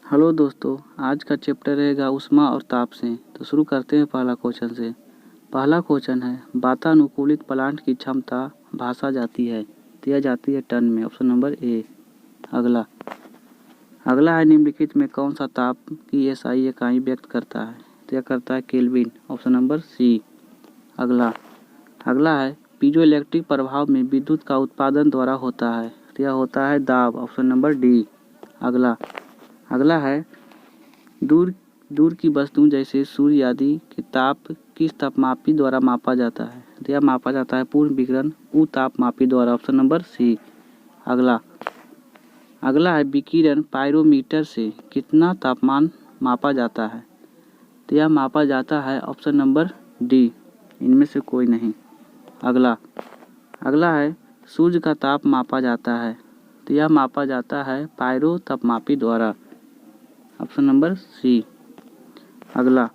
Hello दोस्तों, आज का चैप्टर रहेगा ऊष्मा और ताप से। तो शुरू करते हैं पहला क्वेश्चन से। पहला क्वेश्चन है, वातानुकूलित प्लांट की क्षमता भाषा जाती है, दिया जाती है टन में। Option number A. अगला है, निम्नलिखित में कौन सा ताप की एसआई इकाई व्यक्त करता है? तो यह करता है केल्विन। Option number C. अगला है, पीजोइलेक्ट्रिक प्रभाव में विद्युत का उत्पादन द्वारा होता है, तो यह होता है दाब। Option number D. अगला है, दूर की वस्तुओं जैसे सूर्य आदि के ताप किस तापमापी द्वारा मापा जाता है? तो यह मापा जाता है पूर्ण विकिरण उतापमापी द्वारा। Option number C. अगला है, विकिरण पायरोमीटर से कितना तापमान मापा जाता है? तो यह मापा जाता है ऑप्शन नंबर डी, इनमें से कोई नहीं। अगला है, सूर्य का ताप मापा जाता है, तो यह मापा जाता है पायरो तापमापी द्वारा। Option number C. अगला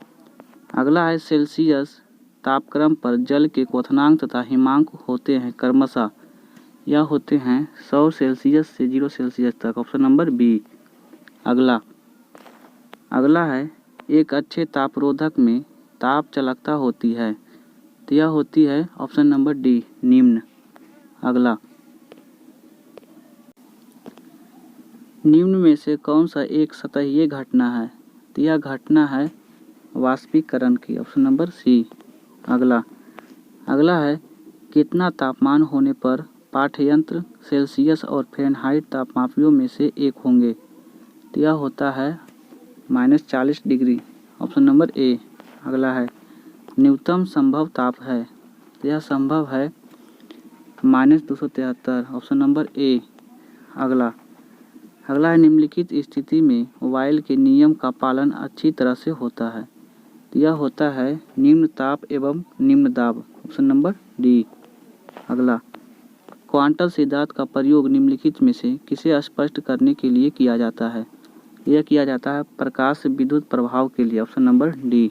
है, सेल्सियस तापक्रम पर जल के क्वथनांक तथा हिमांक होते हैं क्रमशः, यह होते हैं 100 सेल्सियस से 0 सेल्सियस तक। Option number B. अगला है, एक अच्छे तापरोधक में ताप चालकता होती है, तो यह होती है ऑप्शन नंबर डी, निम्न। निम्न में से कौन सा एक सतहीय घटना है? तो यह घटना है वाष्पीकरण की। Option number C. अगला है, कितना तापमान होने पर पाठ्यंत्र सेल्सियस और फ़ारेनहाइट तापमापियों में से एक होंगे? तो यह होता है -40 डिग्री। Option number A. अगला है, न्यूनतम संभव ताप है, तो यह संभव है -273। Option number A. अगला है, निम्नलिखित स्थिति में वायल के नियम का पालन अच्छी तरह से होता है, तो यह होता है निम्न ताप एवं निम्न दाब। Option number D. क्वांटम सिद्धांत का प्रयोग निम्नलिखित में से किसे स्पष्ट करने के लिए किया जाता है? यह किया जाता है प्रकाश विद्युत प्रभाव के लिए। Option number D.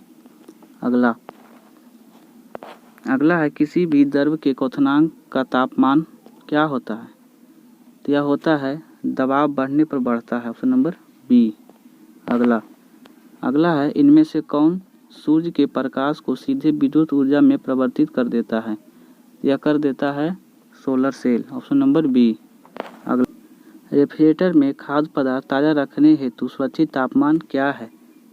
अगला है, किसी भी द्रव के क्वथनांक का तापमान क्या होता है? तो यह होता है दबाव बढ़ने पर बढ़ता है। Option number B. अगला है, इनमें से कौन सूर्य के प्रकाश को सीधे विद्युत ऊर्जा में परिवर्तित कर देता है? यह कर देता है solar cell. Option number B. Refrigerator में खाद्य पदार्थ ताज़ा रखने हेतु सुरक्षित तापमान क्या है?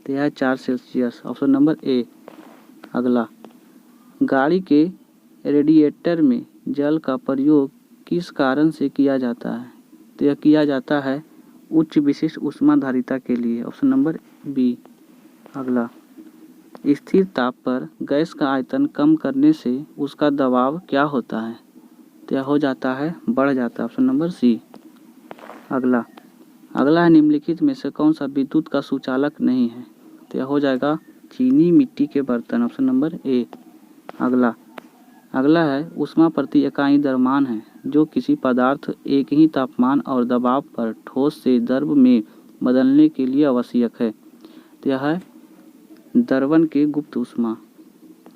तो यह है 4 सेल्सियस। Option number A. गाड़ी के रेडिएटर में जल का प्रयोग किस कारण से किया जाता है? तो यह किया जाता है उच्च विशिष्ट ऊष्माधारिता के लिए। Option number B. स्थिर ताप पर गैस का आयतन कम करने से उसका दबाव क्या होता है? तो यह हो जाता है बढ़ जाता है। Option number C. अगला है, निम्नलिखित में से कौन सा विद्युत का सुचालक नहीं है? तो यह हो जाएगा चीनी मिट्टी के बर्तन। Option number A. अगला है, ऊष्मा प्रति इकाई द्रव्यमान है जो किसी पदार्थ एक ही तापमान और दबाव पर ठोस से द्रव में बदलने के लिए आवश्यक है, तो यह है द्रवण के गुप्त ऊष्मा।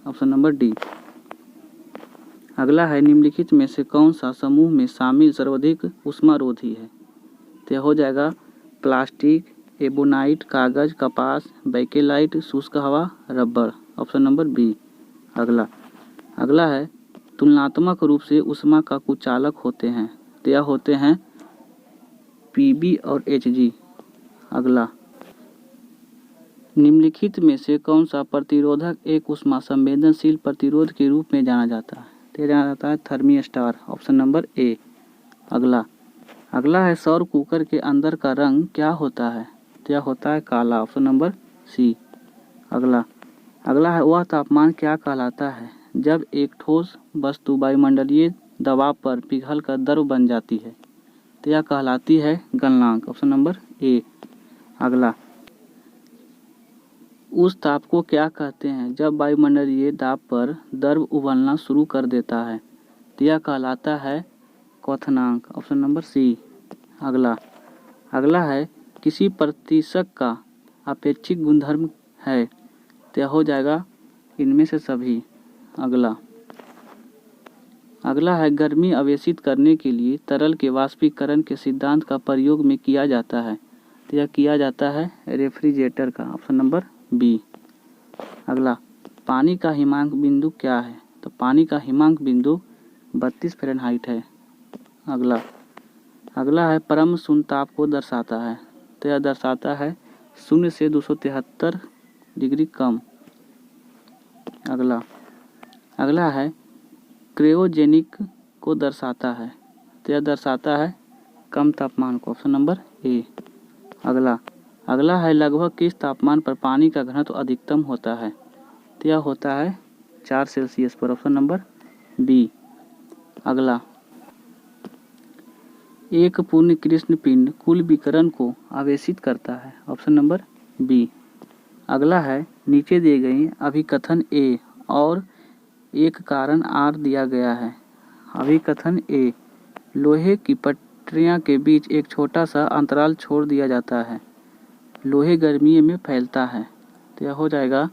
Option number D. अगला है, निम्नलिखित में से कौन सा समूह में शामिल सर्वाधिक ऊष्मारोधी है? तो यह हो जाएगा प्लास्टिक, एबोनाइट, कागज, कपास, बैकेलाइट, शुष्क हवा, रबर। Option number B. अगला है, तुलनात्मक रूप से ऊष्मा का कुचालक होते हैं, तो यह होते हैं पीबी और एचजी। निम्नलिखित में से कौन सा प्रतिरोधक एक ऊष्मा संवेदनशील प्रतिरोध के रूप में जाना जाता है? तो जाना जाता है थर्मिस्टर। Option number A. अगला है, सौर कुकर के अंदर का रंग क्या होता है? तो यह होता है काला। Option number C. अगला है, वह तापमान क्या कहलाता है जब एक ठोस वस्तु वायुमंडलीय दबाव पर पिघलकर द्रव बन जाती है? तो यह कहलाती है गलनांक। Option number A. उस ताप को क्या कहते हैं जब वायुमंडलीय दाब पर द्रव उबलना शुरू कर देता है? तो यह कहलाता है क्वथनांक। Option number C. अगला है, किसी प्रतिशत का अपेक्षिक गुणधर्म है? तो यह हो जाएगा इनमें से सभी। अगला है, गर्मी आवेशित करने के लिए तरल के वाष्पीकरण के सिद्धांत का प्रयोग में किया जाता है, तो यह किया जाता है रेफ्रिजरेटर का, ऑप्शन नंबर बी। अगला, पानी का हिमांक बिंदु क्या है? तो पानी का हिमांक बिंदु 32 फ़ारेनहाइट है। अगला है परम शून्य ताप को दर्शाता है, तो यह दर्शाता है 0 से 273 डिग्री कम। अगला है क्रायोजेनिक को दर्शाता है, तो यह दर्शाता है कम तापमान को, ऑप्शन नंबर ए। अगला है लगभग किस तापमान पर पानी का घनत्व अधिकतम होता है? तो यह होता है 4 सेल्सियस पर, ऑप्शन नंबर बी। अगला, एक पूर्ण कृष्ण पिंड कुल विकिरण को आवेशित करता है, ऑप्शन नंबर बी। अगला है नीचे दिए गए अभिकथन ए और एक कारण आर दिया गया है। अभिकथन ए, लोहे की पटरियां के बीच एक छोटा सा अंतराल छोड़ दिया जाता है, लोहे गर्मी में फैलता है, तो यह हो जाएगा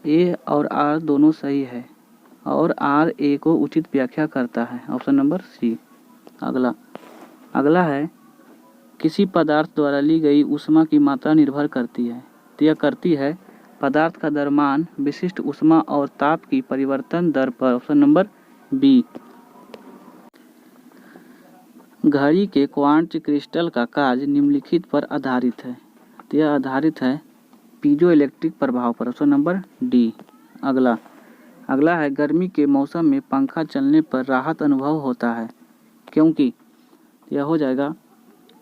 ए और आर दोनों सही है और आर ए को उचित व्याख्या करता है, ऑप्शन नंबर सी। अगला है किसी पदार्थ द्वारा ली गई ऊष्मा की मात्रा निर्भर करती है, तो यह करती है पदार्थ का द्रव्यमान विशिष्ट ऊष्मा और ताप की परिवर्तन दर पर, ऑप्शन नंबर बी। घड़ी के क्वार्ट्ज क्रिस्टल का कार्य निम्नलिखित पर आधारित है, तो यह आधारित है पीजो इलेक्ट्रिक प्रभाव पर, ऑप्शन नंबर डी। अगला है गर्मी के मौसम में पंखा चलने पर राहत अनुभव होता है, क्योंकि यह हो जाएगा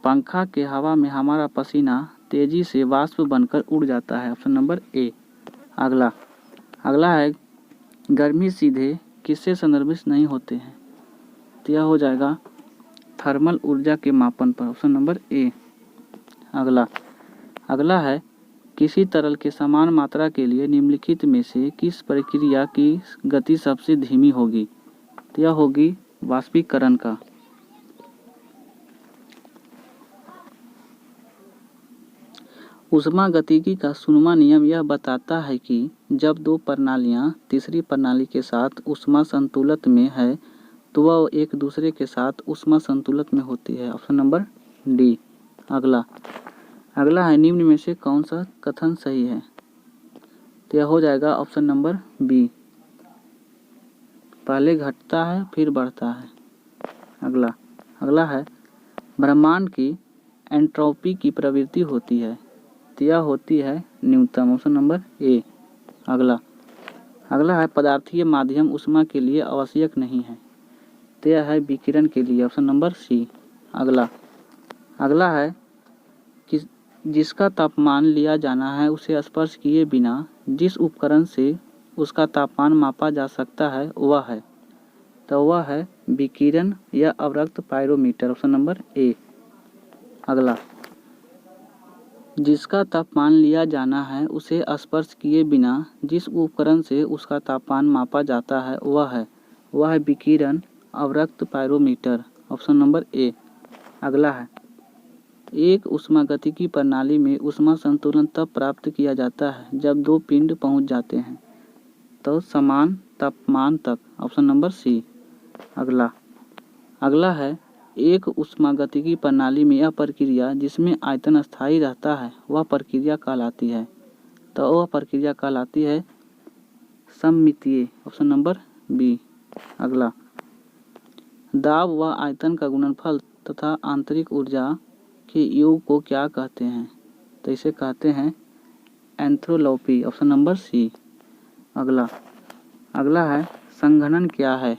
पंखा के हवा में हमारा पसीना तेजी से वाष्प बनकर उड़ जाता है, ऑप्शन नंबर ए। अगला है गर्मी सीधे किससे संदर्भित नहीं होते हैं, तो यह हो जाएगा थर्मल ऊर्जा के मापन पर, ऑप्शन नंबर ए। अगला है किसी तरल के समान मात्रा के लिए निम्नलिखित में से किस प्रक्रिया की गति सबसे धीमी होगी, तो यह होगी वाष्पीकरण का। ऊष्मागतिकी का 6वां नियम यह बताता है कि जब दो प्रणालियां तीसरी प्रणाली के साथ ऊष्मा संतुलन में है तो वह एक दूसरे के साथ ऊष्मा संतुलन में होती है, ऑप्शन नंबर डी। अगला है निम्न में से कौन सा कथन सही है, तो यह हो जाएगा ऑप्शन नंबर बी, पहले घटता है फिर बढ़ता है। अगला है ब्रह्मांड की एंट्रोपी की प्रवृत्ति होती है, तो यह होती है न्यूनतम, ऑप्शन नंबर ए। अगला है पदार्थीय माध्यम ऊष्मा के लिए आवश्यक नहीं है, तो यह है विकिरण के लिए, ऑप्शन नंबर सी। अगला है कि जिसका तापमान लिया जाना है उसे स्पर्श किए बिना जिस उपकरण से उसका तापमान मापा जा सकता है वह है विकिरण या अवरक्त पायरोमीटर, ऑप्शन नंबर ए। अगला, जिसका तापमान लिया जाना है उसे स्पर्श किए बिना जिस उपकरण से उसका तापमान मापा जाता है वह है विकिरण अवरक्त पायरोमीटर, ऑप्शन नंबर ए। अगला है एक ऊष्मागतिकी प्रणाली में ऊष्मा संतुलन तब प्राप्त किया जाता है जब दो पिंड पहुंच जाते हैं तो समान तापमान तक, ऑप्शन नंबर सी। अगला है एक ऊष्मागतिकी प्रणाली में यह प्रक्रिया जिसमें आयतन स्थायी रहता है वह प्रक्रिया कहलाती है, तो वह प्रक्रिया कहलाती है सममितीय, ऑप्शन नंबर बी। अगला, दाब व आयतन का गुणनफल तथा आंतरिक ऊर्जा के योग को क्या कहते हैं, तो इसे कहते हैं एंथ्रोपी, ऑप्शन नंबर सी। अगला है संघनन क्या है,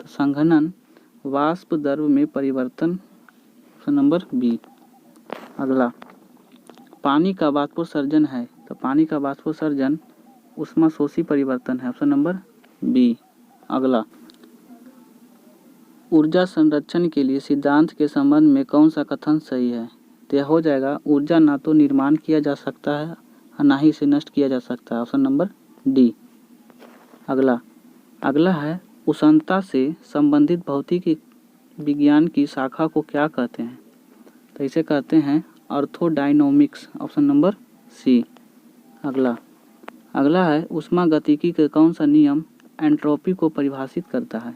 तो संघनन वाष्प द्रव में परिवर्तन, ऑप्शन नंबर बी। अगला, पानी का वाष्पोत्सर्जन है, तो पानी का वाष्पोत्सर्जन ऊष्माशोषी परिवर्तन है, ऑप्शन नंबर बी। अगला, ऊर्जा संरक्षण के लिए सिद्धांत के संबंध में कौन सा कथन सही है, तो यह हो जाएगा ऊर्जा ना तो निर्माण किया जा सकता है और ना ही इसे नष्ट किया जा सकता है, ऑप्शन नंबर डी। अगला है उष्णता से संबंधित भौतिक विज्ञान की शाखा को क्या कहते हैं, तो इसे कहते हैं अर्थोडायनामिक्स, ऑप्शन नंबर सी। अगला है ऊष्मागतिकी के कौन सा नियम एंट्रोपी को परिभाषित करता है,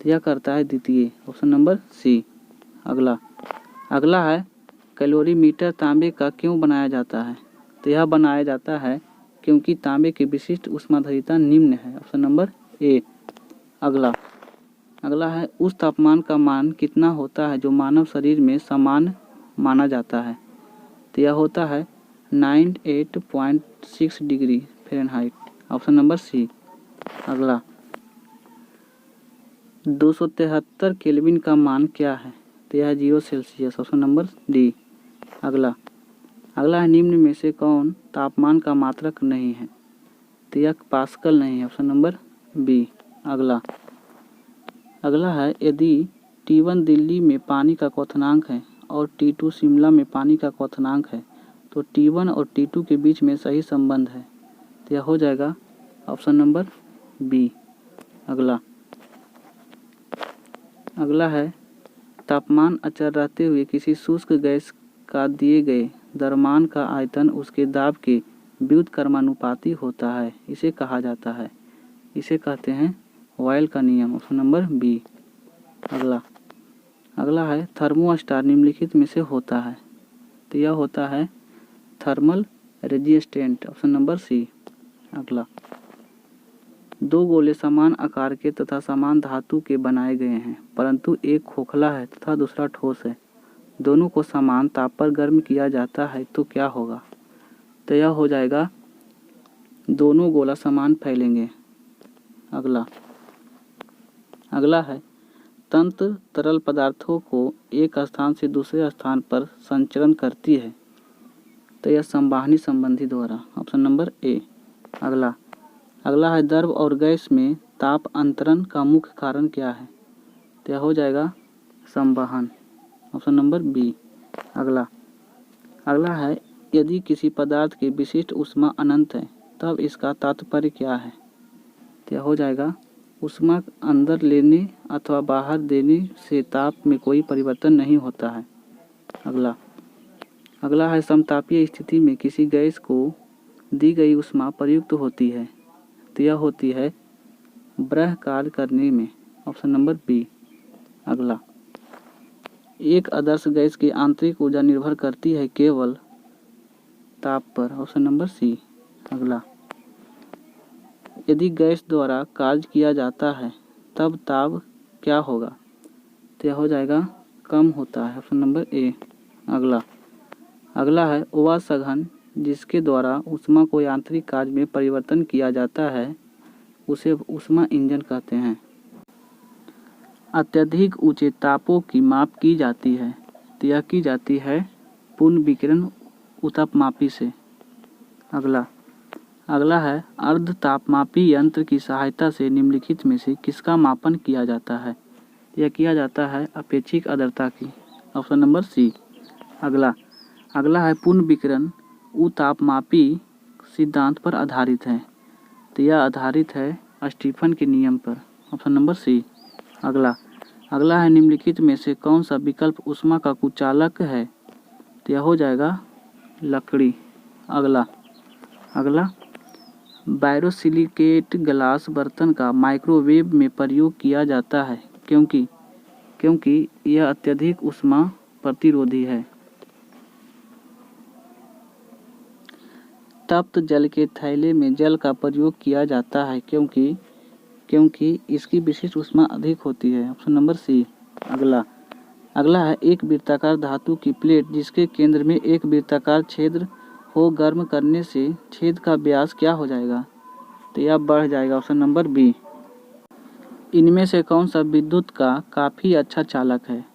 तो यह करता है द्वितीय, ऑप्शन नंबर सी। अगला है कैलोरीमीटर तांबे का क्यों बनाया जाता है? तो यह बनाया जाता है क्योंकि तांबे की विशिष्ट ऊष्माधारिता निम्न है। Option number A. अगला है उस तापमान का मान कितना होता है जो मानव शरीर में सामान्य माना जाता है? तो यह होता है 98.6 degree Fahrenheit. Option number C. अगला 273 केल्विन का मान क्या है? तो यह 0 सेल्सियस। Option number D. अगला है निम्न में से कौन तापमान का मात्रक नहीं है? तो यह पास्कल नहीं है। Option number B. अगला है यदि T1 दिल्ली में पानी का क्वथनांक है और T2 शिमला में पानी का क्वथनांक है तो T1 और T2 के बीच में सही संबंध है। तो यह हो जाएगा ऑप्शन नंबर बी। अगला है तापमान अचर रहते हुए किसी शुष्क गैस का दिए गए द्रव्यमान का आयतन उसके दाब के व्युत्क्रमानुपाती होता है, इसे कहा जाता है। इसे कहते हैं बॉयल का नियम। Option number B. अगला है थर्मोस्टार निम्नलिखित में से होता है? तो यह होता है thermal resistant. Option number C. अगला 2 गोले समान आकार के तथा समान धातु के बनाए गए हैं परंतु एक खोखला है तथा दूसरा ठोस है। दोनों को समान ताप पर गर्म किया जाता है तो क्या होगा? तो यह हो जाएगा दोनों गोला समान फैलेंगे। अगला है तंत्र तरल पदार्थों को एक स्थान से दूसरे स्थान पर संचरण करती है। तो यह संवाहनी संबंधी द्वारा। Option number A. अगला है द्रव और गैस में ताप अंतरण का मुख्य कारण क्या है? तो यह हो जाएगा संवहन। Option number B. अगला है यदि किसी पदार्थ की विशिष्ट ऊष्मा अनंत है तब इसका तात्पर्य क्या है? तो यह हो जाएगा ऊष्मा अंदर लेने अथवा बाहर देने से ताप में कोई परिवर्तन नहीं होता है। अगला है समतापीय स्थिति में किसी गैस को दी गई ऊष्मा प्रयुक्त होती है तो यह होती है ब्रह कार्य करने में। Option number B. एक आदर्श गैस की आंतरिक ऊर्जा निर्भर करती है केवल ताप पर। Option number C. यदि गैस द्वारा कार्य किया जाता है तब ताप क्या होगा? तो यह हो जाएगा कम होता है। Option number A. अगला है वह सघन जिसके द्वारा ऊष्मा को यांत्रिक कार्य में परिवर्तन किया जाता है उसे ऊष्मा इंजन कहते हैं। अत्यधिक ऊंचे तापों की माप की जाती है तो यह की जाती है पूर्ण विकिरण ऊतकमापी से। अगला है अर्ध तापमापी यंत्र की सहायता से निम्नलिखित में से किसका मापन किया जाता है? यह किया जाता है अपेक्षिक आर्द्रता की। Option number C. अगला है पूर्ण विकिरण ऊतकमापी सिद्धांत पर आधारित है तो यह आधारित है स्टीफन के नियम पर। Option number C. अगला है निम्नलिखित में से कौन सा विकल्प ऊष्मा का कुचालक है? तो यह हो जाएगा लकड़ी। अगला बोरोसिलिकेट ग्लास बर्तन का माइक्रोवेव में प्रयोग किया जाता है क्योंकि यह अत्यधिक ऊष्मा प्रतिरोधी है। तप्त जल के थैले में जल का प्रयोग किया जाता है क्योंकि इसकी विशिष्ट ऊष्मा अधिक होती है। Option number C. अगला है एक वृत्ताकार धातु की प्लेट जिसके केंद्र में एक वृत्ताकार छिद्र हो गर्म करने से छेद का व्यास क्या हो जाएगा? तो यह बढ़ जाएगा। Option number B. इनमें से कौन सा विद्युत का काफ़ी अच्छा चालक है?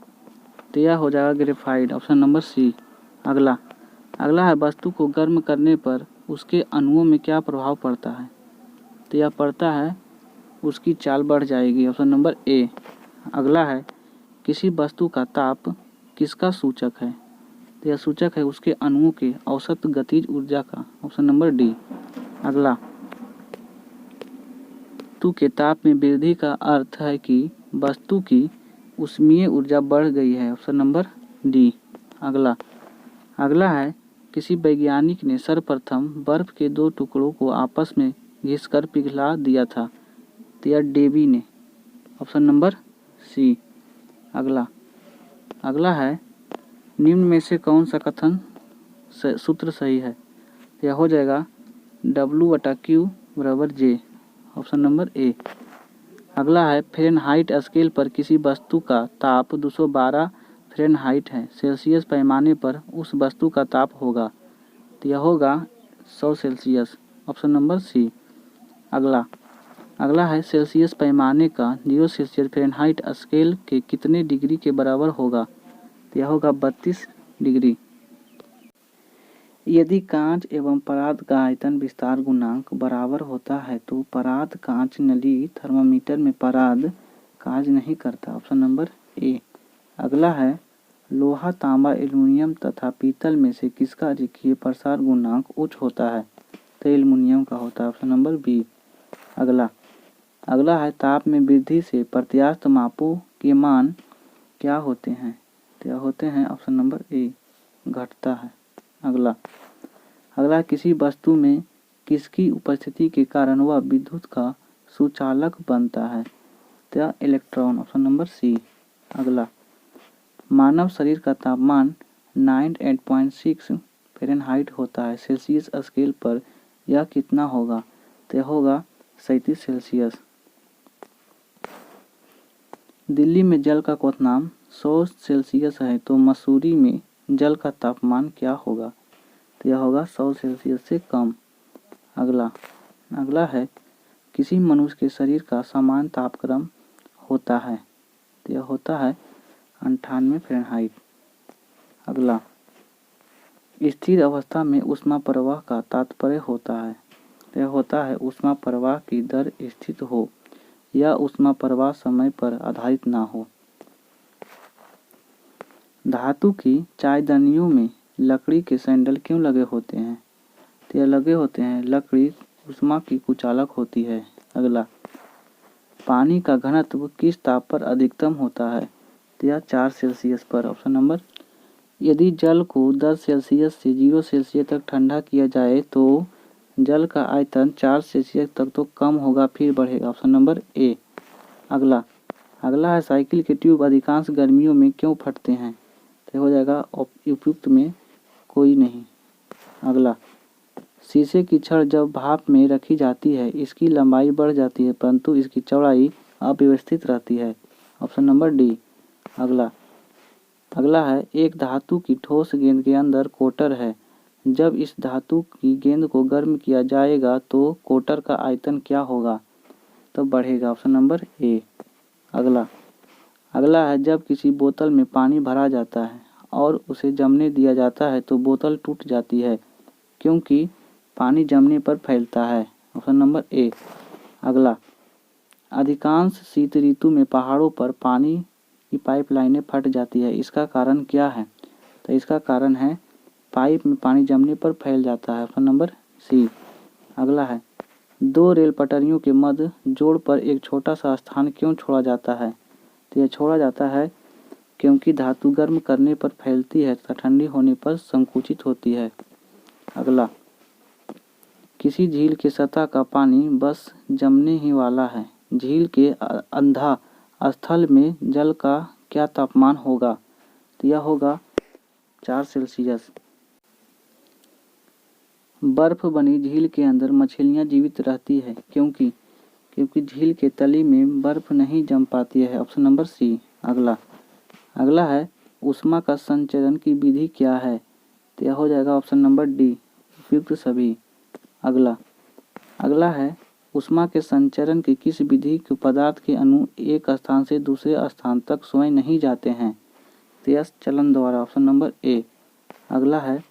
तो यह हो जाएगा ग्रेफाइट। Option number C. अगला है वस्तु को गर्म करने पर उसके अणुओं में क्या प्रभाव पड़ता है? तो यह पड़ता है उसकी चाल बढ़ जाएगी। Option number A. अगला है किसी वस्तु का ताप किसका सूचक है? तो यह सूचक है उसके अणुओं के औसत गतिज ऊर्जा का। Option number D. अगला वस्तु के ताप में वृद्धि का अर्थ है कि वस्तु की ऊष्मीय ऊर्जा बढ़ गई है। Option number D. अगला है किसी वैज्ञानिक ने सर्वप्रथम बर्फ के 2 टुकड़ों को आपस में घिसकर पिघला दिया था तो यह डेवी ने। Option number C. अगला है निम्न में से कौन सा कथन सूत्र सही है? यह हो जाएगा W/Q=J, ऑप्शन नंबर ए। अगला है फ़ारेनहाइट स्केल पर किसी वस्तु का ताप 212 फ़ारेनहाइट है, सेल्सियस पैमाने पर उस वस्तु का ताप होगा, तो यह होगा 100 सेल्सियस, ऑप्शन नंबर सी। अगला है सेल्सियस पैमाने का 0 सेल्सियस फ़ारेनहाइट स्केल के कितने डिग्री के बराबर होगा, तो यह होगा 32 डिग्री। यदि कांच एवं पराद का आयतन विस्तार गुणांक बराबर होता है तो पराद कांच नली थर्मामीटर में पराद कार्य नहीं करता, ऑप्शन नंबर ए। अगला है लोहा, तांबा, एल्युमिनियम तथा पीतल में से किसका रेखीय प्रसार गुणांक उच्च होता है, तो एल्युमिनियम का होता है, ऑप्शन नंबर बी। अगला है ताप में वृद्धि से प्रत्यास्थ मापों के मान क्या होते हैं, तो यह होते हैं, ऑप्शन नंबर ए, घटता है। अगला किसी वस्तु में किसकी उपस्थिति के कारण वह विद्युत का सुचालक बनता है, तो इलेक्ट्रॉन, ऑप्शन नंबर सी। अगला मानव शरीर का तापमान 98.6 फ़ारेनहाइट होता है, सेल्सियस स्केल पर यह कितना होगा, तो यह होगा 37 सेल्सियस। दिल्ली में जल का क्वथनांक 100 सेल्सियस है, तो मसूरी में जल का तापमान क्या होगा, तो यह होगा 100 सेल्सियस से कम। अगला है किसी मनुष्य के शरीर का सामान्य तापक्रम होता है, तो यह होता है 98 फ़ारेनहाइट। अगला स्थिर अवस्था में ऊष्मा प्रवाह का तात्पर्य होता है, तो यह होता है ऊष्मा प्रवाह की दर स्थिर हो या ऊष्मा प्रवाह समय पर आधारित ना हो। धातु की चायदानियों में लकड़ी के सैंडल क्यों लगे होते हैं, तो यह लगे होते हैं लकड़ी ऊष्मा की कुचालक होती है। अगला पानी का घनत्व किस ताप पर अधिकतम होता है, तो यह 4 सेल्सियस पर, ऑप्शन नंबर। यदि जल को 10 सेल्सियस से 0 सेल्सियस तक ठंडा किया जाए तो जल का आयतन 4 सेल्सियस तक तो कम होगा फिर बढ़ेगा, ऑप्शन नंबर ए। अगला है साइकिल के ट्यूब अधिकांश गर्मियों में क्यों फटते हैं, तो हो जाएगा उपयुक्त में कोई नहीं। अगला शीशे की छड़ जब भाप में रखी जाती है इसकी लंबाई बढ़ जाती है परंतु इसकी चौड़ाई अव्यवस्थित रहती है, ऑप्शन नंबर डी। अगला है एक धातु की ठोस गेंद के अंदर कोटर है, जब इस धातु की गेंद को गर्म किया जाएगा तो कोटर का आयतन क्या होगा, तो बढ़ेगा, ऑप्शन नंबर ए। अगला है जब किसी बोतल में पानी भरा जाता है और उसे जमने दिया जाता है तो बोतल टूट जाती है क्योंकि पानी जमने पर फैलता है, ऑप्शन नंबर ए। अगला अधिकांश शीत ऋतु में पहाड़ों पर पानी की पाइपलाइनें फट जाती है, इसका कारण क्या है, तो इसका कारण है पाइप में पानी जमने पर फैल जाता है, ऑप्शन नंबर सी। अगला है दो रेल पटरियों के मध्य जोड़ पर एक छोटा सा स्थान क्यों छोड़ा जाता है, तो यह छोड़ा जाता है क्योंकि धातु गर्म करने पर फैलती है तथा ठंडी होने पर संकुचित होती है। अगला किसी झील के सतह का पानी बस जमने ही वाला है, झील के अंधा स्थल में जल का क्या तापमान होगा, तो यह होगा 4 सेल्सियस। बर्फ बनी झील के अंदर मछलियां जीवित रहती है क्योंकि झील के तली में बर्फ नहीं जम पाती है, ऑप्शन नंबर सी। अगला है ऊष्मा का संचरण की विधि क्या है, तो यह हो जाएगा ऑप्शन नंबर डी, उपयुक्त सभी। अगला है ऊष्मा के संचरण की किस विधि के पदार्थ के अणु एक स्थान से दूसरे स्थान तक स्वयं नहीं जाते हैं, तो यह चलन द्वारा, ऑप्शन नंबर ए। अगला है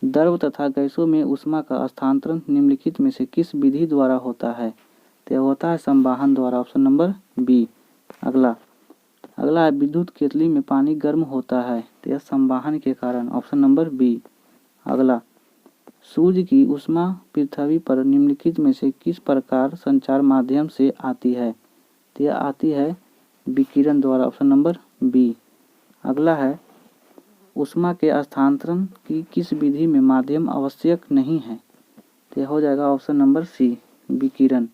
द्रव तथा गैसों में ऊष्मा का हस्तांतरण निम्नलिखित में से किस विधि द्वारा होता है, तो यह होता है संवाहन द्वारा, ऑप्शन नंबर बी। अगला है विद्युत केतली में पानी गर्म होता है, तो यह संवाहन के कारण, ऑप्शन नंबर बी। अगला सूर्य की ऊष्मा पृथ्वी पर निम्नलिखित में से किस प्रकार संचार माध्यम से आती है, तो यह आती है विकिरण द्वारा, ऑप्शन नंबर बी। अगला है ऊष्मा के हस्तांतरण की किस विधि में माध्यम आवश्यक नहीं है, तो यह हो जाएगा ऑप्शन नंबर सी, विकिरण।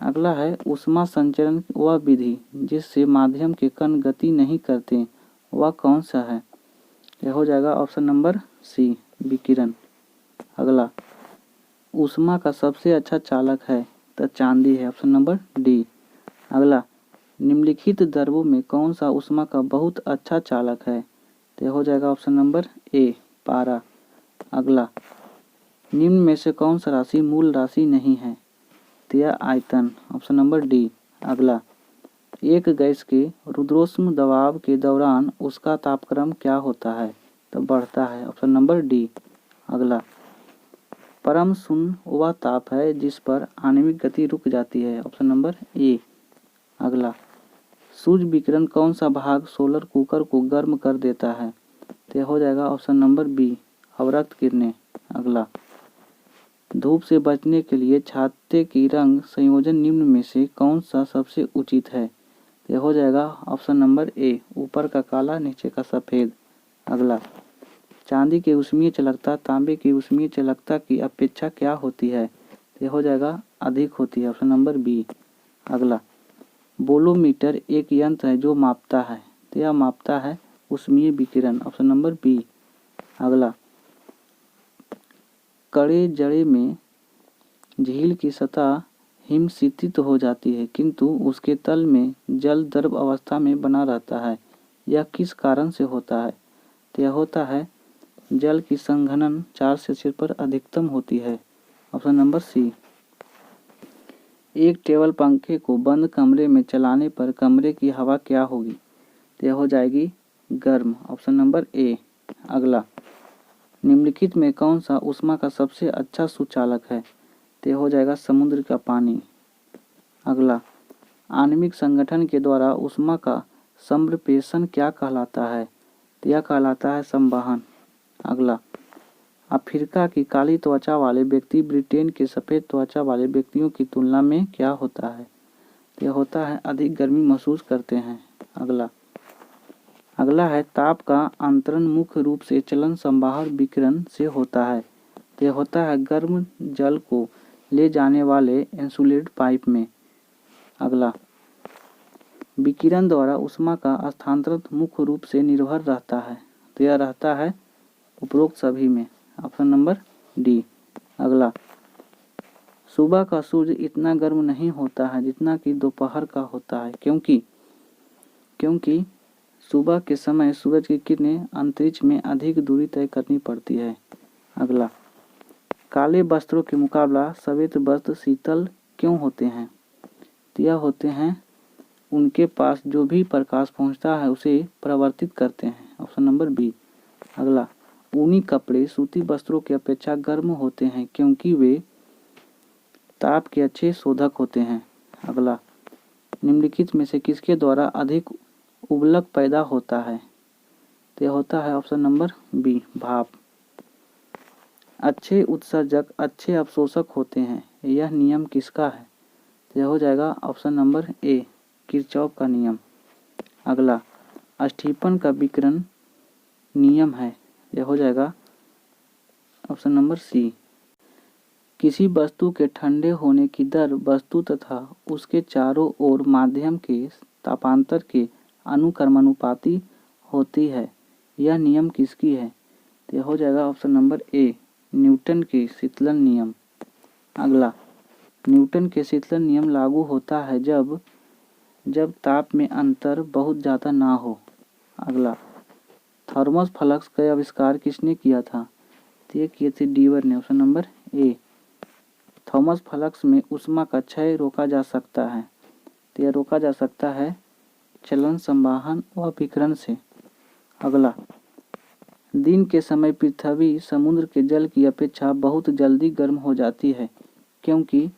अगला है ऊष्मा संचरण वह विधि जिससे माध्यम के कण गति नहीं करते वह कौन सा है? यह हो जाएगा ऑप्शन नंबर सी, विकिरण। अगला, ऊष्मा का सबसे अच्छा चालक है तो चांदी है, ऑप्शन नंबर डी। अगला, निम्नलिखित द्रवों में कौन सा ऊष्मा का बहुत अच्छा चालक है? तो यह हो जाएगा ऑप्शन नंबर ए, पारा। अगला, निम्न में से कौन सा राशि मूल राशि नहीं है? तो यह आयतन, ऑप्शन नंबर डी। अगला, एक गैस के रुद्रोष्म दबाव के दौरान उसका तापक्रम क्या होता है? तो बढ़ता है, ऑप्शन नंबर डी। अगला, परम शून्य वह ताप है जिस पर आणविक गति रुक जाती है, ऑप्शन नंबर ए। अगला, सूर्य विकिरण कौन सा भाग सोलर कुकर को गर्म कर देता है? तो यह हो जाएगा ऑप्शन नंबर बी, अवरक्त किरणें। अगला, धूप से बचने के लिए छाते की रंग संयोजन निम्न में से कौन सा सबसे उचित है? तो यह हो जाएगा ऑप्शन नंबर ए, ऊपर का काला नीचे का सफ़ेद। अगला, चांदी की ऊष्मीय चालकता तांबे की ऊष्मीय चालकता की अपेक्षा क्या होती है? तो यह हो जाएगा अधिक होती है, ऑप्शन नंबर बी। अगला, बोलोमीटर एक यंत्र है जो मापता है, तो यह मापता है ऊष्मीय विकिरण, ऑप्शन नंबर बी। अगला, कड़े जड़े में झील की सतह हिमशीतित हो जाती है किंतु उसके तल में जल द्रव अवस्था में बना रहता है, यह किस कारण से होता है? तो यह होता है जल की संघनन 4 सेल्सियस पर अधिकतम होती है, ऑप्शन नंबर सी। एक टेबल पंखे को बंद कमरे में चलाने पर कमरे की हवा क्या होगी? तो यह हो जाएगी गर्म, ऑप्शन नंबर ए। अगला, निम्नलिखित में कौन सा ऊष्मा का सबसे अच्छा सुचालक है? तो यह हो जाएगा समुद्र का पानी। अगला, आणविक संगठन के द्वारा ऊष्मा का संप्रेषण क्या कहलाता है? तो यह कहलाता है संवहन। अगला, अफ्रीका की काली त्वचा वाले व्यक्ति ब्रिटेन के सफ़ेद त्वचा वाले व्यक्तियों की तुलना में क्या होता है? तो यह होता है अधिक गर्मी महसूस करते हैं। अगला है ताप का अंतरण मुख्य रूप से चलन संवाहक विकिरण से होता है, तो यह होता है गर्म जल को ले जाने वाले इंसुलेटेड पाइप में। अगला, विकिरण द्वारा ऊष्मा का स्थानांतरण मुख्य रूप से निर्भर रहता है, तो यह रहता है उपरोक्त सभी में, ऑप्शन नंबर डी। अगला, सुबह का सूर्य इतना गर्म नहीं होता है जितना कि दोपहर का होता है, क्योंकि सुबह के समय सूरज की किरणें अंतरिक्ष में अधिक दूरी तय करनी पड़ती है। अगला, काले वस्त्रों के मुकाबला श्वेत वस्त्र शीतल क्यों होते हैं? तो यह होते हैं उनके पास जो भी प्रकाश पहुंचता है उसे परावर्तित करते हैं, ऑप्शन नंबर बी। अगला, ऊनी कपड़े सूती वस्त्रों की अपेक्षा गर्म होते हैं क्योंकि वे ताप के अच्छे शोधक होते हैं। अगला, निम्नलिखित में से किसके द्वारा अधिक उबलक पैदा होता है? तो यह होता है ऑप्शन नंबर बी, भाप। अच्छे उत्सर्जक अच्छे अवशोषक होते हैं, यह नियम किसका है? तो यह हो जाएगा ऑप्शन नंबर ए, किरचॉफ का नियम। अगला, स्टीफन का विकिरण नियम है, यह हो जाएगा ऑप्शन नंबर सी। किसी वस्तु के ठंडे होने की दर वस्तु तथा उसके चारों ओर माध्यम के तापांतर के अनुक्रमानुपाती होती है, यह नियम किसकी है? तो यह हो जाएगा ऑप्शन नंबर ए, न्यूटन के शीतलन नियम। अगला, न्यूटन के शीतलन नियम लागू होता है जब ताप में अंतर बहुत ज़्यादा ना हो। अगला, थर्मस फ्लक्स का आविष्कार किसने किया था? तो ये किए थे डीवर ने, option number A. Thomas flux में ऊष्मा का क्षय रोका जा सकता है, तो यह रोका जा सकता है चलन संवहन व विकिरण से। अगला, दिन के समय पृथ्वी समुद्र के जल की अपेक्षा बहुत जल्दी गर्म हो जाती है क्योंकि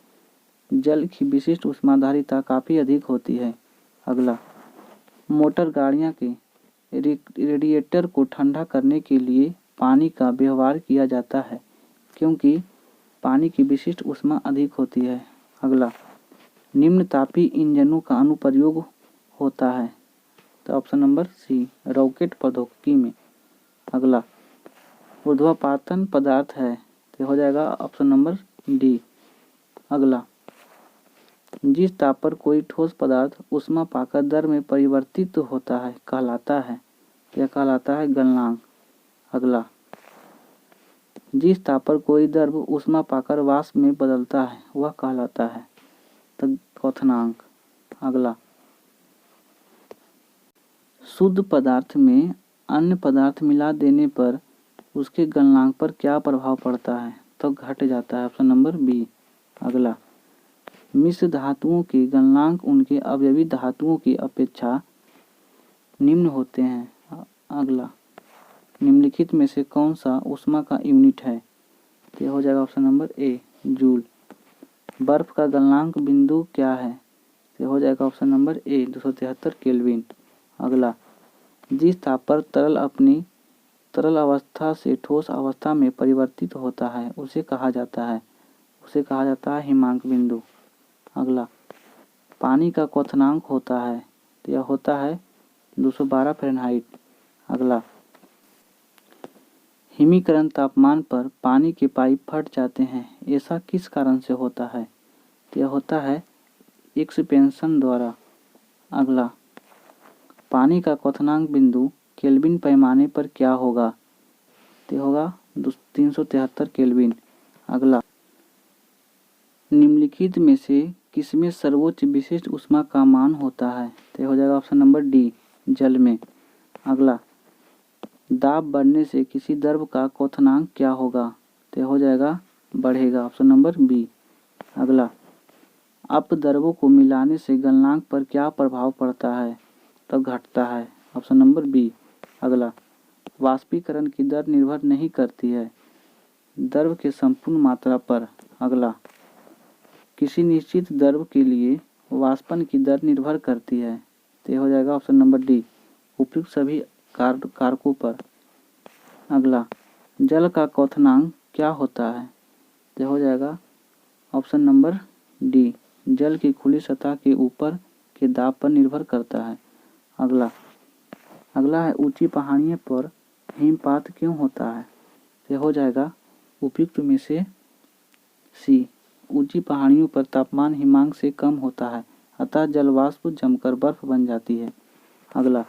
जल की विशिष्ट ऊष्माधारिता काफ़ी अधिक होती है। अगला, मोटर गाड़ियाँ के रेडिएटर को ठंडा करने के लिए पानी का व्यवहार किया जाता है क्योंकि पानी की विशिष्ट ऊष्मा अधिक होती है। अगला, निम्न तापी इंजनों का अनुप्रयोग होता है, तो ऑप्शन नंबर सी, रॉकेट प्रौद्योगिकी में। अगला, ऊर्ध्वपातन पदार्थ है, तो हो जाएगा ऑप्शन नंबर डी। अगला, जिस ताप पर कोई ठोस पदार्थ ऊष्मा पाकर द्रव में परिवर्तित होता है कहलाता है, तो यह कहलाता है गलनांक। अगला, जिस ताप पर कोई द्रव ऊष्मा पाकर वाष्प में बदलता है वह कहलाता है तो क्वथनांक। अगला, शुद्ध पदार्थ में अन्य पदार्थ मिला देने पर उसके गलनांक पर क्या प्रभाव पड़ता है तो घट जाता है। Option number B. अगला, मिश्र धातुओं के गलनांक उनके अवयवी धातुओं की अपेक्षा निम्न होते हैं। अगला, निम्नलिखित में से कौन सा ऊष्मा का यूनिट है तो हो जाएगा ऑप्शन नंबर ए जूल। बर्फ का गलनांक बिंदु क्या है तो हो जाएगा ऑप्शन नंबर ए 273 केल्विन। अगला, जिस ताप पर तरल अपनी तरल अवस्था से ठोस अवस्था में परिवर्तित होता है उसे कहा जाता है हिमांक बिंदु। अगला, पानी का क्वथनांक होता है तो यह होता है 212 फ़ारेनहाइट। अगला, हिमीकरण तापमान पर पानी के पाइप फट जाते हैं, ऐसा किस कारण से होता है तो यह होता है एक्सपेंशन द्वारा। अगला, पानी का क्वथनांक बिंदु केल्विन पैमाने पर क्या होगा तो होगा 373 केल्विन। अगला, निम्नलिखित में से किसमें सर्वोच्च विशिष्ट ऊष्मा का मान होता है तो हो जाएगा ऑप्शन नंबर डी जल में। अगला, दाब बढ़ने से किसी द्रव का क्वथनांक क्या होगा तो हो जाएगा बढ़ेगा। Option number B. अगला, अपद्रवों को मिलाने से गलनांक पर क्या प्रभाव पड़ता है तो घटता है। Option number B. अगला, वाष्पीकरण की दर निर्भर नहीं करती है द्रव के संपूर्ण मात्रा पर। अगला, किसी निश्चित द्रव के लिए वाष्पन की दर निर्भर करती है तो हो जाएगा ऑप्शन नंबर डी उपयुक्त सभी कारकों पर। अगला, जल का क्वथनांक क्या होता है तो हो जाएगा ऑप्शन नंबर डी जल की खुली सतह के ऊपर के दाब पर निर्भर करता है। अगला है ऊंची पहाड़ियों पर हिमपात क्यों होता है तो हो जाएगा उपयुक्त में से सी। ऊंची पहाड़ियों पर तापमान हिमांक से कम होता है अतः जलवाष्प जमकर बर्फ बन जाती है। अगला,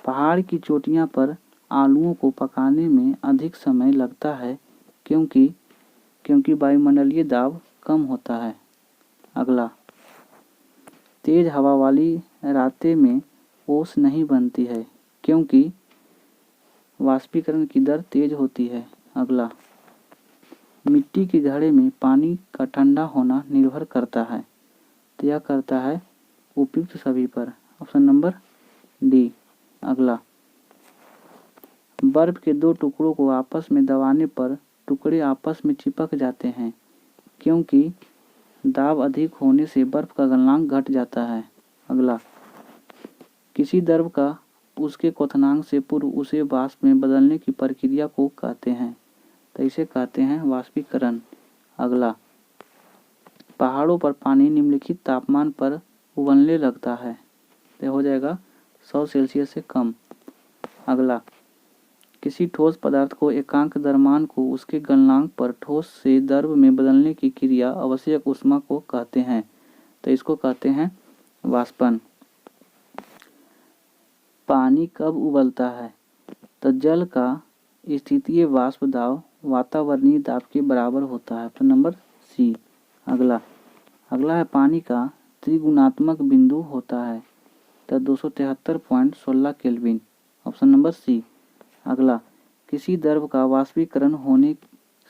पहाड़ की चोटियों पर आलूओं को पकाने में अधिक समय लगता है क्योंकि वायुमंडलीय दाब कम होता है। अगला, तेज हवा वाली रातें में ओस नहीं बनती है क्योंकि वाष्पीकरण की दर तेज होती है। अगला, मिट्टी के घड़े में पानी का ठंडा होना निर्भर करता है तो यह करता है उपयुक्त सभी पर। Option number D. अगला, बर्फ के दो टुकड़ों को आपस में दबाने पर टुकड़े आपस में चिपक जाते हैं क्योंकि दाब अधिक होने से बर्फ का गलनांक घट जाता है। अगला, किसी द्रव का उसके क्वथनांक से पूर्व उसे वाष्प में बदलने की प्रक्रिया को कहते हैं तो इसे कहते हैं वाष्पीकरण। अगला, पहाड़ों पर पानी निम्नलिखित तापमान पर उबलने लगता है तो हो जाएगा 100 सेल्सियस से कम। अगला, किसी ठोस पदार्थ को एकांक द्रव्यमान को उसके गलनांक पर ठोस से द्रव में बदलने की क्रिया आवश्यक ऊष्मा को कहते हैं तो इसको कहते हैं वाष्पन। पानी कब उबलता है तो जल का स्थितीय वाष्प दाब वातावरणीय दाब के बराबर होता है। Option number C. अगला है पानी का त्रिगुणात्मक बिंदु होता है तो 273.16 केल्विन। Option number C. अगला, किसी द्रव का वाष्पीकरण होने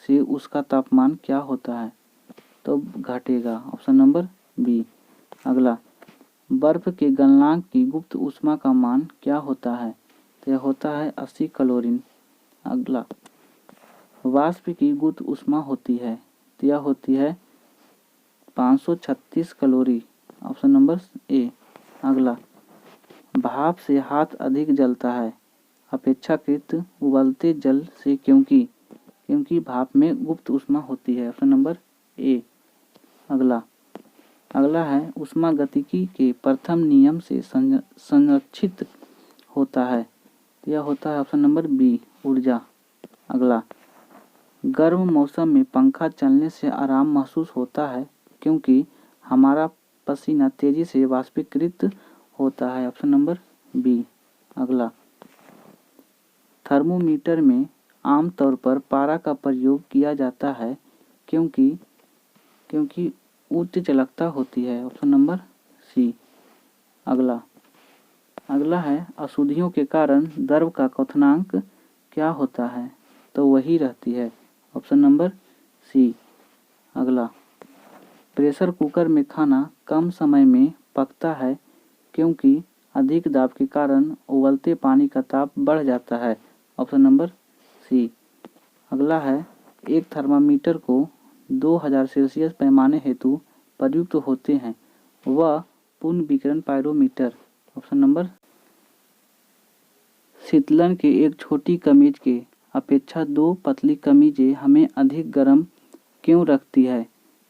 से उसका तापमान क्या होता है तो घटेगा। Option number B. अगला, बर्फ के गलनांक की गुप्त ऊष्मा का मान क्या होता है तो यह होता है 80 कैलोरी। अगला, वाष्प की गुप्त ऊष्मा होती है तो यह होती है 536 कैलोरी। Option number A. अगला, भाप से हाथ अधिक जलता है अपेक्षाकृत उबलते जल से क्योंकि भाप में गुप्त ऊष्मा होती है। Option number A. अगला है ऊष्मागतिकी के प्रथम नियम से संरक्षित होता है तो यह होता है ऑप्शन नंबर बी ऊर्जा। अगला, गर्म मौसम में पंखा चलने से आराम महसूस होता है क्योंकि हमारा पसीना तेजी से वाष्पीकृत होता है। Option number B. अगला, थर्मोमीटर में आमतौर पर पारा का प्रयोग किया जाता है क्योंकि उच्च चालकता होती है। Option number C. अगला है अशुद्धियों के कारण द्रव का क्वथनांक क्या होता है? तो वही रहती है। Option number C. अगला, प्रेशर कुकर में खाना कम समय में पकता है क्योंकि अधिक दाब के कारण उबलते पानी का ताप बढ़ जाता है। Option number C. अगला है, एक थर्मामीटर को 2000 सेल्सियस पैमाने हेतु प्रयुक्त होते हैं, वह पूर्ण विकिरण पायरोमीटर। ऑप्शन नंबर, शीतलन के एक छोटी कमीज के अपेक्षा 2 पतली कमीजें हमें अधिक गर्म क्यों रखती है?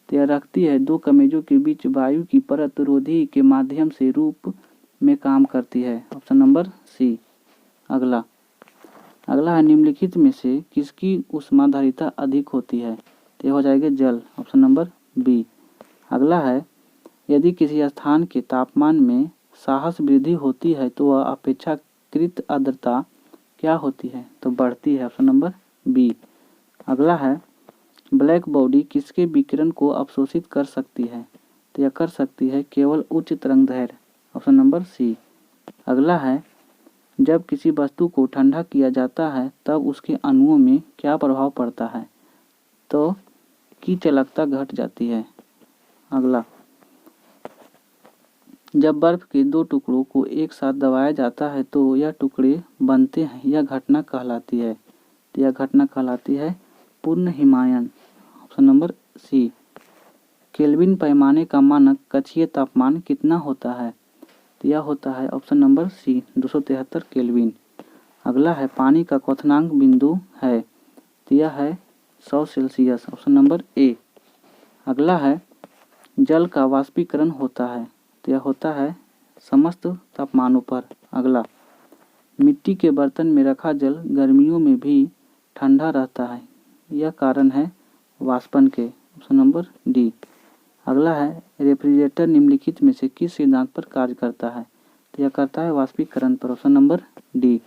तो यह रखती है 2 कमीजों के बीच वायु की परत रोधी के माध्यम से रूप में काम करती है। Option number C. अगला है, निम्नलिखित में से किसकी ऊष्माधारिता अधिक होती है? तो यह हो जाएगा जल। Option number B. अगला है, यदि किसी स्थान के तापमान में साहस वृद्धि होती है तो वह अपेक्षाकृत आर्द्रता क्या होती है? तो बढ़ती है। Option number B. अगला है, ब्लैक बॉडी किसके विकिरण को अवशोषित कर सकती है? तो यह कर सकती है केवल उच्च तरंगदैर्घ्य। Option number C. अगला है, जब किसी वस्तु को ठंडा किया जाता है तब उसके अणुओं में क्या प्रभाव पड़ता है? तो की चालकता घट जाती है। अगला, जब बर्फ के 2 टुकड़ों को एक साथ दबाया जाता है तो यह टुकड़े बनते हैं, यह घटना कहलाती है। तो यह घटना कहलाती है पूर्ण हिमायन। Option number C. केल्विन पैमाने का मानक कक्षीय तापमान कितना होता है? तो यह होता है ऑप्शन नंबर सी 273 केल्विन। अगला है, पानी का क्वथनांक बिंदु है, तो यह है 100 सेल्सियस। Option number A. अगला है, जल का वाष्पीकरण होता है, तो यह होता है समस्त तापमानों पर। अगला, मिट्टी के बर्तन में रखा जल गर्मियों में भी ठंडा रहता है, यह कारण है वाष्पन के। Option number D. अगला है, रेफ्रिजरेटर निम्नलिखित में से किस सिद्धांत पर कार्य करता है? तो यह करता है वाष्पीकरण पर। Option number D.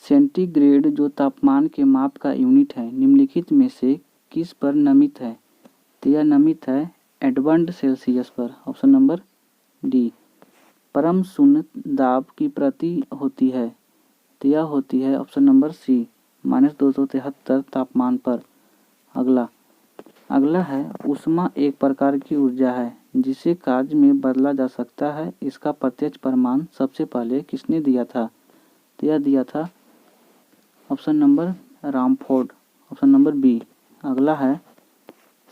सेंटीग्रेड जो तापमान के माप का यूनिट है, निम्नलिखित में से किस पर नमित है? तो यह नमित है एडवर्ड सेल्सियस पर। Option number D. परम शून्य दाब की प्रति होती है, तो यह होती है ऑप्शन नंबर सी -273 तापमान पर। अगला है, ऊष्मा एक प्रकार की ऊर्जा है जिसे कार्य में बदला जा सकता है, इसका प्रत्यक्ष प्रमाण सबसे पहले किसने दिया था? तो यह दिया था option number Rumford. Option number B. अगला है,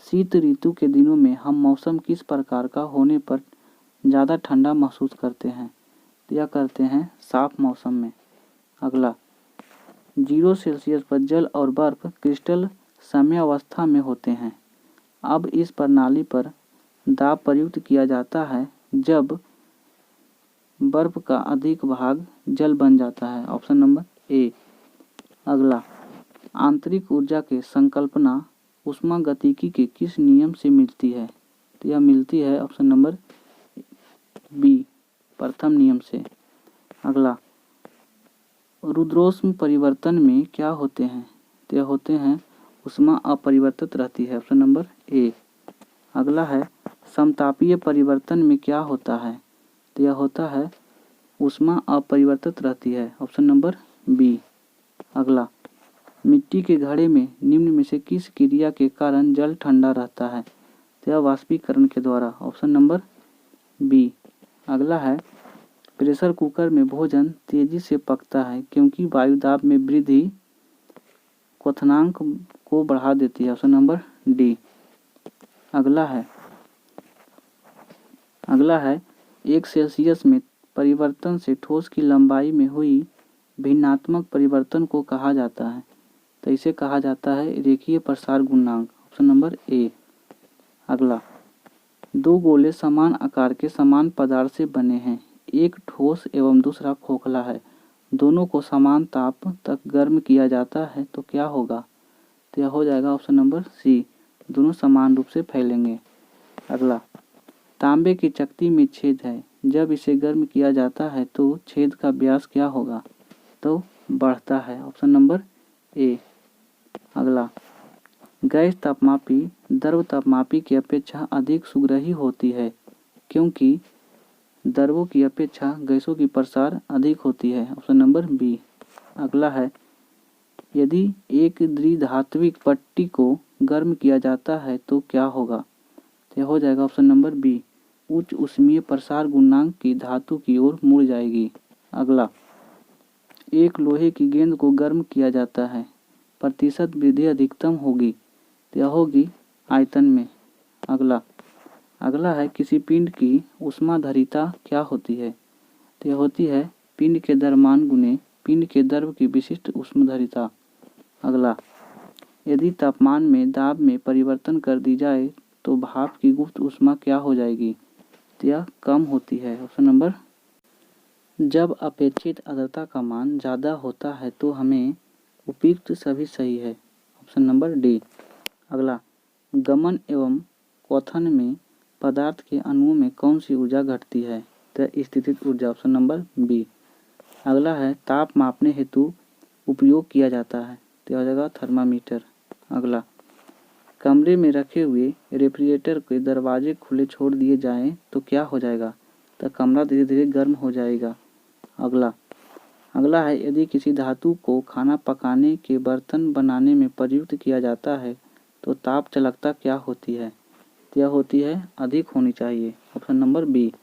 शीत ऋतु के दिनों में हम मौसम किस प्रकार का होने पर ज़्यादा ठंडा महसूस करते हैं? तो यह करते हैं साफ मौसम में। अगला, 0 सेल्सियस पर जल और बर्फ क्रिस्टल साम्यावस्था में होते हैं। अब इस प्रणाली पर दाब प्रयुक्त किया जाता है जब बर्फ का अधिक भाग जल बन जाता है। Option number A. अगला, आंतरिक ऊर्जा के संकल्पना ऊष्मागतिकी के किस नियम से मिलती है? तो यह मिलती है ऑप्शन नंबर बी प्रथम नियम से। अगला, रुद्रोष्म परिवर्तन में क्या होते हैं? तो यह होते हैं ऊष्मा अपरिवर्तित रहती है। Option number A. अगला है, समतापीय परिवर्तन में क्या होता है? तो यह होता है ऊष्मा अपरिवर्तित रहती है। Option number B. अगला, मिट्टी के घड़े में निम्न में से किस क्रिया के कारण जल ठंडा रहता है? तो यह वाष्पीकरण के द्वारा। Option number B. अगला है, प्रेशर कुकर में भोजन तेजी से पकता है क्योंकि वायु दाब में वृद्धि क्वथनांक को बढ़ा देती है। Option number D. अगला है 1 सेल्सियस में परिवर्तन से ठोस की लंबाई में हुई भिन्नात्मक परिवर्तन को कहा जाता है? तो इसे कहा जाता है रेखीय प्रसार गुणांक। Option number A. अगला, 2 गोले समान आकार के समान पदार्थ से बने हैं, एक ठोस एवं दूसरा खोखला है, दोनों को समान ताप तक गर्म किया जाता है तो क्या होगा? तो यह हो जाएगा ऑप्शन नंबर सी दोनों समान रूप से फैलेंगे। अगला, तांबे की चकती में छेद है, जब इसे गर्म किया जाता है तो छेद का व्यास क्या होगा? तो बढ़ता है। Option number A. अगला, गैस तापमापी द्रव तापमापी की अपेक्षा अधिक सुग्राही होती है क्योंकि द्रवों की अपेक्षा गैसों की प्रसार अधिक होती है। Option number B. अगला है, यदि एक द्विधात्विक पट्टी को गर्म किया जाता है तो क्या होगा? तो यह हो जाएगा ऑप्शन नंबर बी, उच्च ऊष्मीय प्रसार गुणांक की धातु की ओर मुड़ जाएगी। अगला, एक लोहे की गेंद को गर्म किया जाता है, प्रतिशत वृद्धि अधिकतम होगी, तो यह होगी आयतन में। अगला है, किसी पिंड की ऊष्माधारिता क्या होती है? तो यह होती है पिंड के द्रव्यमान गुने पिंड के द्रव की विशिष्ट ऊष्माधारिता। अगला, यदि तापमान में दाब में परिवर्तन कर दी जाए तो भाप की गुप्त ऊष्मा क्या हो जाएगी? तो यह कम होती है। ऑप्शन नंबर, जब अपेक्षित आर्द्रता का मान ज़्यादा होता है तो हमें उपयुक्त सभी सही है। Option number D. अगला, गमन एवं क्वथन में पदार्थ के अणुओं में कौन सी ऊर्जा घटती है? तो स्थितिज ऊर्जा। Option number B. अगला है, ताप मापने हेतु उपयोग किया जाता है, तो हो जाएगा थर्मामीटर। अगला, कमरे में रखे हुए रेफ्रिजरेटर के दरवाजे खुले छोड़ दिए जाएं तो क्या हो जाएगा? तो कमरा धीरे धीरे गर्म हो जाएगा। अगला है, यदि किसी धातु को खाना पकाने के बर्तन बनाने में प्रयुक्त किया जाता है तो ताप चालकता क्या होती है? तो यह होती है अधिक होनी चाहिए। Option number B.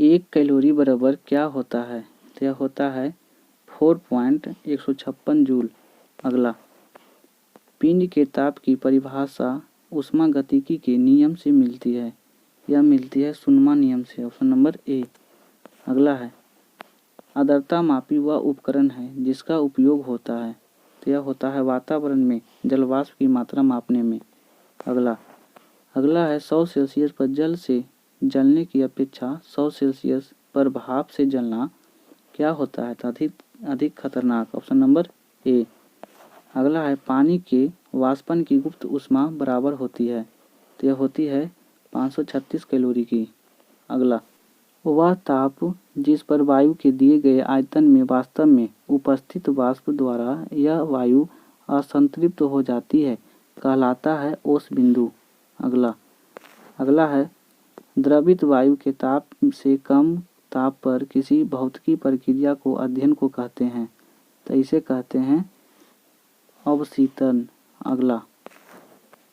1 कैलोरी बराबर क्या होता है? तो यह होता है 4.156 जूल। अगला, पिंड के ताप की परिभाषा ऊष्मागतिकी के नियम से मिलती है, यह मिलती है शुन्मा नियम से। Option number A. अगला है, आर्द्रता मापी वह उपकरण है जिसका उपयोग होता है, तो यह होता है वातावरण में जलवाष्प की मात्रा मापने में। अगला है, 100 सेल्सियस पर जल से जलने की अपेक्षा 100 सेल्सियस पर भाप से जलना क्या होता है? तो अधिक खतरनाक। Option number A. अगला है, पानी के वाष्पन की गुप्त ऊष्मा बराबर होती है, तो यह होती है 536 कैलोरी की। अगला, वह ताप जिस पर वायु के दिए गए आयतन में वास्तव में उपस्थित वाष्प द्वारा यह वायु असंतृप्त हो जाती है कहलाता है ओस बिंदु। अगला है, द्रवित वायु के ताप से कम ताप पर किसी भौतिकी प्रक्रिया को अध्ययन को कहते हैं, तो इसे कहते हैं अवशीतन। अगला,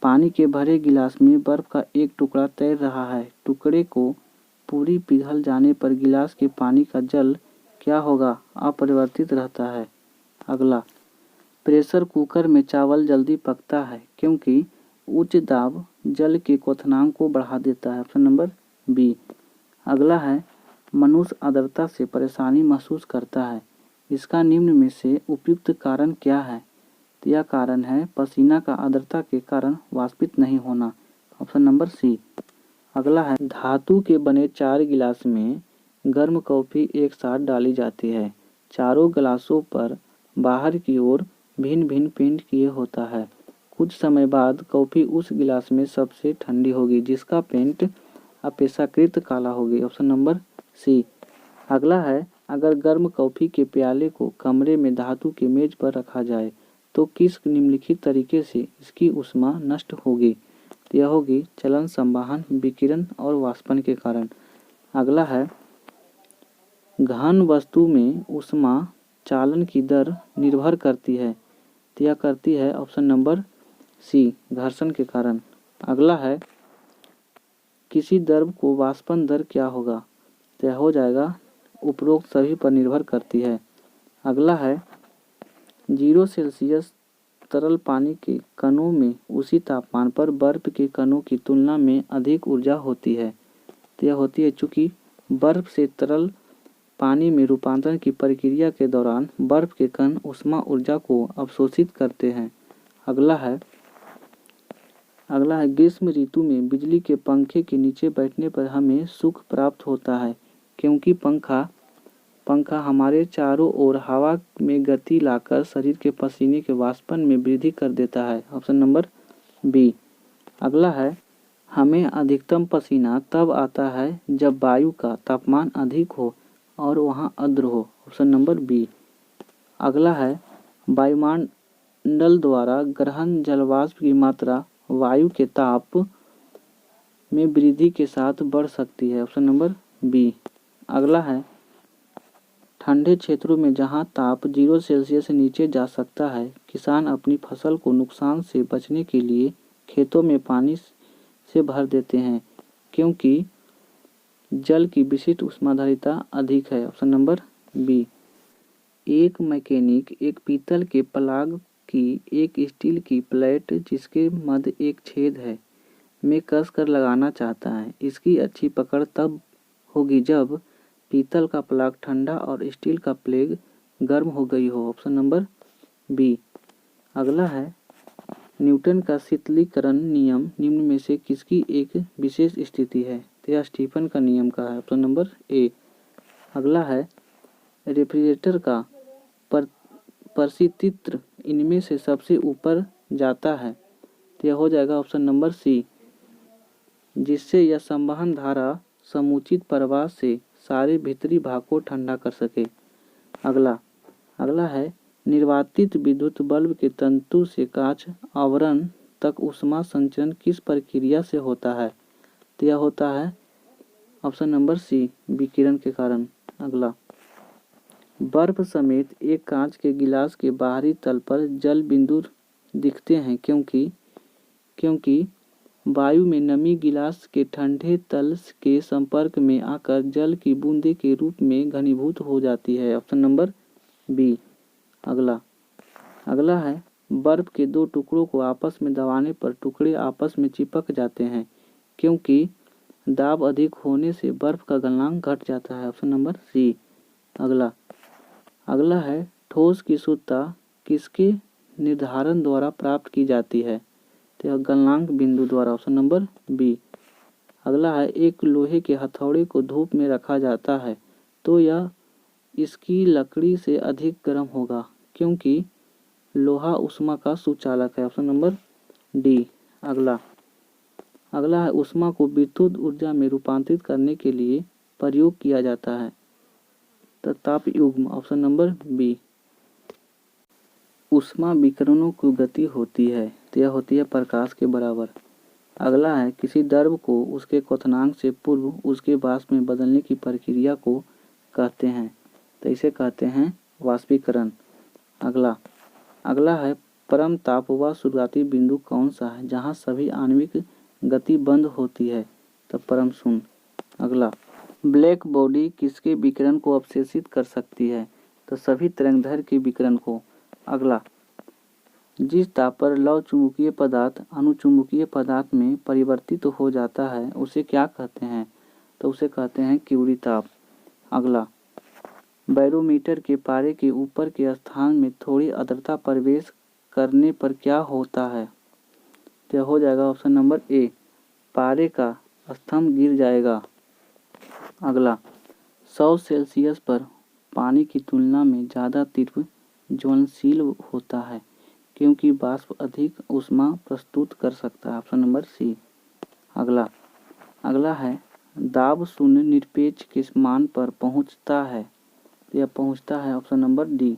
पानी के भरे गिलास में बर्फ का एक टुकड़ा तैर रहा है, टुकड़े को पूरी पिघल जाने पर गिलास के पानी का जल क्या होगा? अपरिवर्तित रहता है। अगला, प्रेशर कुकर में चावल जल्दी पकता है क्योंकि उच्च दाब जल के क्वथनांक को बढ़ा देता है। Option number B. अगला है, मनुष्य आर्द्रता से परेशानी महसूस करता है, इसका निम्न में से उपयुक्त कारण क्या है? तो यह कारण है पसीना का आर्द्रता के कारण वाष्पित नहीं होना। Option number C. अगला है, धातु के बने 4 गिलास में गर्म कॉफी एक साथ डाली जाती है, चारों गिलासों पर बाहर की ओर भिन्न भिन्न पेंट किए होता है, कुछ समय बाद कॉफी उस गिलास में सबसे ठंडी होगी जिसका पेंट अपेक्षाकृत काला होगी। Option number C. अगला है, अगर गर्म कॉफी के प्याले को कमरे में धातु के मेज पर रखा जाए तो किस निम्नलिखित तरीके से इसकी ऊष्मा नष्ट होगी? तो यह होगी चलन, संवहन, विकिरण और वाष्पन के कारण। अगला है, घन वस्तु में ऊष्मा चालन की दर निर्भर करती है, तो यह करती है ऑप्शन नंबर सी, घर्षण के कारण। अगला है, किसी द्रव को वाष्पन दर क्या होगा? तो यह हो जाएगा उपरोक्त सभी पर निर्भर करती है। अगला है, 0 सेल्सियस तरल पानी के कणों में उसी तापमान पर बर्फ के कणों की तुलना में अधिक ऊर्जा होती है, तो यह होती है चूँकि बर्फ से तरल पानी में रूपांतरण की प्रक्रिया के दौरान बर्फ के कण ऊष्मा ऊर्जा को अवशोषित करते हैं। अगला है, ग्रीष्म ऋतु में बिजली के पंखे के नीचे बैठने पर हमें सुख प्राप्त होता है क्योंकि पंखा हमारे चारों ओर हवा में गति लाकर शरीर के पसीने के वाष्पन में वृद्धि कर देता है। Option number B. अगला है, हमें अधिकतम पसीना तब आता है जब वायु का तापमान अधिक हो और वहाँ आर्द्र हो। Option number B. अगला है वायुमंडल द्वारा ग्रहण जलवाष्प की मात्रा वायु के ताप में वृद्धि के साथ बढ़ सकती है, ऑप्शन नंबर बी। अगला है ठंडे क्षेत्रों में जहां ताप 0 सेल्सियस से नीचे जा सकता है, किसान अपनी फसल को नुकसान से बचने के लिए खेतों में पानी से भर देते हैं, क्योंकि जल की विशिष्ट ऊष्माधारिता अधिक है, ऑप्शन नंबर बी। एक मैकेनिक एक पीतल के प्लग की एक स्टील की प्लेट जिसके मध्य एक छेद है में कस कर लगाना चाहता है। इसकी अच्छी पकड़ तब होगी जब पीतल का प्लग ठंडा और स्टील का प्लेग गर्म हो गई हो, ऑप्शन नंबर बी। अगला है न्यूटन का शीतलीकरण नियम निम्न में से किसकी एक विशेष स्थिति है, तो यह स्टीफन का नियम का है, ऑप्शन नंबर ए। अगला है रेफ्रिजरेटर का परिस्थितित्र इनमें से सबसे ऊपर जाता है, तो यह हो जाएगा ऑप्शन नंबर सी, जिससे यह संवहन धारा समुचित प्रवाह से सारे भीतरी भाग को ठंडा कर सके। अगला है निर्वातित विद्युत बल्ब के तंतु से कांच आवरण तक ऊष्मा संचरण किस प्रक्रिया से होता है, तो यह होता है ऑप्शन नंबर सी, विकिरण के कारण। अगला बर्फ समेत एक कांच के गिलास के बाहरी तल पर जल बिंदु दिखते हैं क्योंकि वायु में नमी गिलास के ठंडे तल के संपर्क में आकर जल की बूंदे के रूप में घनीभूत हो जाती है, ऑप्शन नंबर बी। अगला है बर्फ के दो टुकड़ों को आपस में दबाने पर टुकड़े आपस में चिपक जाते हैं, क्योंकि दाब अधिक होने से बर्फ का गलनांक घट जाता है, ऑप्शन नंबर सी। अगला है ठोस की शुद्धता किसके निर्धारण द्वारा प्राप्त की जाती है, तो यह गलनांक बिंदु द्वारा, ऑप्शन नंबर बी। अगला है एक लोहे के हथौड़े को धूप में रखा जाता है तो यह इसकी लकड़ी से अधिक गर्म होगा, क्योंकि लोहा ऊष्मा का सुचालक है, ऑप्शन नंबर डी। अगला है ऊष्मा को विद्युत ऊर्जा में रूपांतरित करने के लिए प्रयोग किया जाता है, तो ताप युग्म, ऑप्शन नंबर बी। ऊष्मा विकिरणों की गति होती है, तो यह होती है प्रकाश के बराबर। अगला है किसी द्रव को उसके क्वथनांक से पूर्व उसके वाष्प में बदलने की प्रक्रिया को कहते हैं, तो इसे कहते हैं वाष्पीकरण। अगला है परम ताप व शुरुआती बिंदु कौन सा है जहाँ सभी आणविक गति बंद होती है, तो परम शून्य। अगला ब्लैक बॉडी किसके विकिरण को अवशोषित कर सकती है, तो सभी तरंगदैर्घ्य के विकिरण को। अगला जिस ताप पर लौह चुंबकीय पदार्थ अनुचुंबकीय पदार्थ में परिवर्तित हो जाता है उसे क्या कहते हैं, तो उसे कहते हैं क्यूरी ताप। अगला बैरोमीटर के पारे के ऊपर के स्थान में थोड़ी आर्द्रता प्रवेश करने पर क्या होता है, तो हो जाएगा ऑप्शन नंबर ए, पारे का स्तंभ गिर जाएगा। अगला 100 सेल्सियस पर पानी की तुलना में ज़्यादा तीव्र ज्वलनशील होता है क्योंकि वाष्प अधिक ऊष्मा प्रस्तुत कर सकता है, ऑप्शन नंबर सी। अगला है दाब शून्य निरपेक्ष किस मान पर पहुंचता है, यह पहुंचता है ऑप्शन नंबर डी,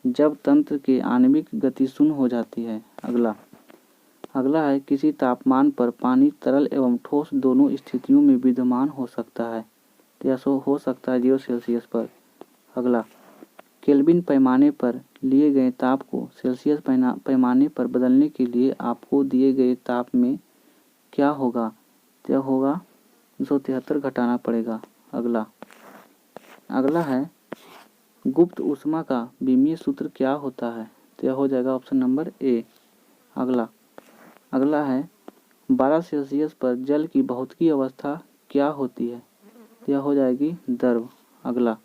जब तंत्र की आणविक गति शून्य हो जाती है। अगला है किसी तापमान पर पानी तरल एवं ठोस दोनों स्थितियों में विद्यमान हो सकता है, तो यह हो सकता है 0 सेल्सियस पर। अगला केल्विन पैमाने पर लिए गए ताप को सेल्सियस पैमाने पर बदलने के लिए आपको दिए गए ताप में क्या होगा, तो यह होगा 273 घटाना पड़ेगा। अगला है गुप्त ऊष्मा का विमीय सूत्र क्या होता है, तो यह हो जाएगा ऑप्शन नंबर ए। अगला है 12 सेल्सियस पर जल की भौतिकी अवस्था क्या होती है, तो यह हो जाएगी द्रव। अगला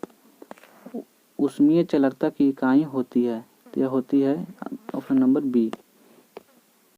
ऊष्मीय चालकता की इकाई होती है, तो यह होती है ऑप्शन नंबर बी,